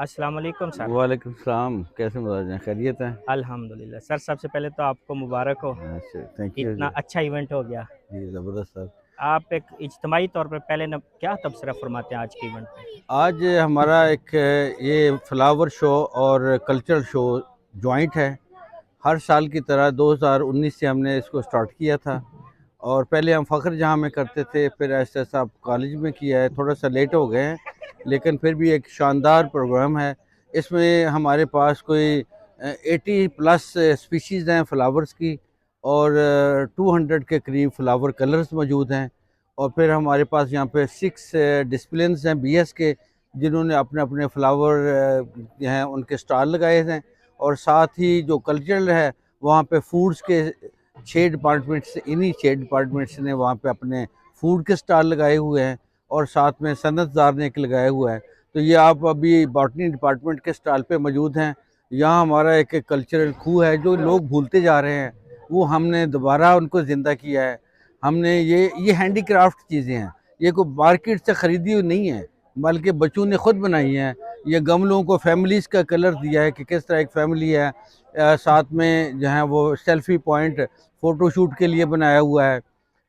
अस्सलाम वालेकुम सर। वालेकुम सलाम। कैसे मिजाज हैं? खैरियत हैं? अल्हम्दुलिल्लाह सर, सबसे पहले तो आपको मुबारक हो, अच्छा, थैंक यू इतना जी। अच्छा इवेंट हो गया। जी ज़बरदस्त सर। आप एक इज्तिमाई तौर पे पहले न क्या तबसरा फरमाते हैं आज के इवेंट पे? आज हमारा एक ये फ्लावर शो और कल्चरल शो जॉइंट है। हर साल की तरह 2019 से हमने इसको स्टार्ट किया था और पहले हम फ़ख्र जहाँ में करते थे, फिर ऐसा ऐसा कॉलेज में किया है। थोड़ा सा लेट हो गए हैं, लेकिन फिर भी एक शानदार प्रोग्राम है। इसमें हमारे पास कोई 80 प्लस स्पीशीज़ हैं फ्लावर्स की, और 200 के करीब फ्लावर कलर्स मौजूद हैं। और फिर हमारे पास यहाँ पे 6 डिसिप्लिन्स हैं बीएस के, जिन्होंने अपने अपने फ्लावर हैं उनके स्टॉल लगाए हैं। और साथ ही जो कल्चरल है, वहाँ पे फूड्स के 6 डिपार्टमेंट्स, इन्हीं 6 डिपार्टमेंट्स ने वहाँ पे अपने फूड के स्टॉल लगाए हुए हैं, और साथ में सनतदार ने एक लगाया हुआ है। तो ये आप अभी बॉटनी डिपार्टमेंट के स्टॉल पे मौजूद हैं। यहाँ हमारा एक कल्चरल खू है जो लोग भूलते जा रहे हैं, वो हमने दोबारा उनको ज़िंदा किया है। हमने ये हैंडीक्राफ्ट चीज़ें हैं, ये कोई मार्केट से ख़रीदी हुई नहीं है, बल्कि बच्चों ने ख़ुद बनाई हैं। ये गमलों को फैमिलीज़ का कलर दिया है कि किस तरह एक फैमिली है। साथ में जो है वो सेल्फ़ी पॉइंट फ़ोटोशूट के लिए बनाया हुआ है।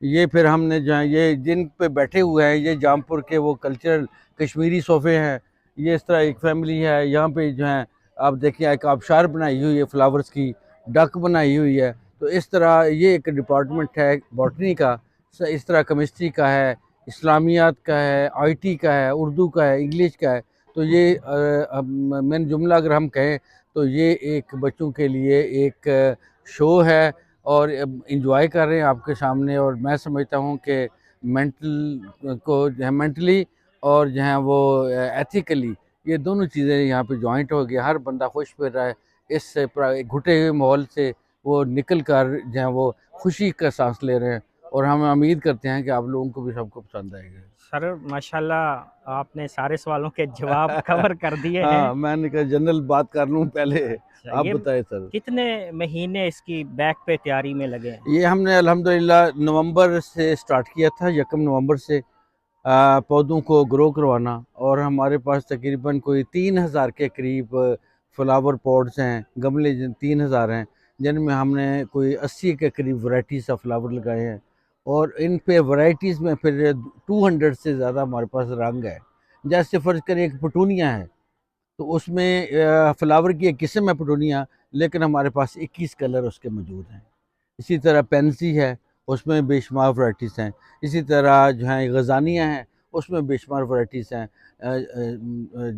ये फिर हमने जो है ये जिन पे बैठे हुए हैं, ये जामपुर के वो कल्चरल कश्मीरी सोफ़े हैं। ये इस तरह एक फैमिली है। यहाँ पे जो है आप देखिए एक आबशार बनाई हुई है फ्लावर्स की, डक बनाई हुई है। तो इस तरह ये एक डिपार्टमेंट है बॉटनी का। इस तरह केमिस्ट्री का है, इस्लामियात का है, आईटी का है, उर्दू का है, इंग्लिश का है। तो ये अब मेन जुमला अगर हम कहें तो ये एक बच्चों के लिए एक शो है, और इंजॉय कर रहे हैं आपके सामने। और मैं समझता हूँ कि मेंटल को जो है मेंटली और जो है वो एथिकली, ये दोनों चीज़ें यहाँ पे जॉइंट हो गई। हर बंदा खुश फिर रहा है इस घुटे हुए माहौल से, वो निकल कर जो है वो खुशी का सांस ले रहे हैं। और हम उम्मीद करते हैं कि आप लोगों को भी सबको पसंद आएगा। सर माशाल्लाह आपने सारे सवालों के जवाब कवर कर दिए हैं। हाँ, मैंने कहा जनरल बात कर लूँ पहले। अच्छा, आप ये बताएं सर। कितने महीने इसकी बैक पे तैयारी में लगे हैं? ये हमने अल्हम्दुलिल्लाह नवंबर से स्टार्ट किया था, 1 नवंबर से पौधों को ग्रो करवाना। और हमारे पास तकरीबन कोई 3000 के करीब फ्लावर पॉट्स हैं, गमले 3000 हैं, जिनमें हमने कोई 80 के करीब वैराइटीज़ ऑफ फ्लावर लगाए हैं। और इन पे वैराइटीज़ में फिर 200 से ज़्यादा हमारे पास रंग है। जैसे फ़र्ज़ करें एक पटूनिया है, तो उसमें फ्लावर की एक किस्म है पटूनिया, लेकिन हमारे पास 21 कलर उसके मौजूद हैं। इसी तरह पेंसी है, उसमें बेशुमार वैराइटीज़ हैं। इसी तरह जो है गज़ानिया हैं, उसमें बेशुमार वैराइटीज़ हैं।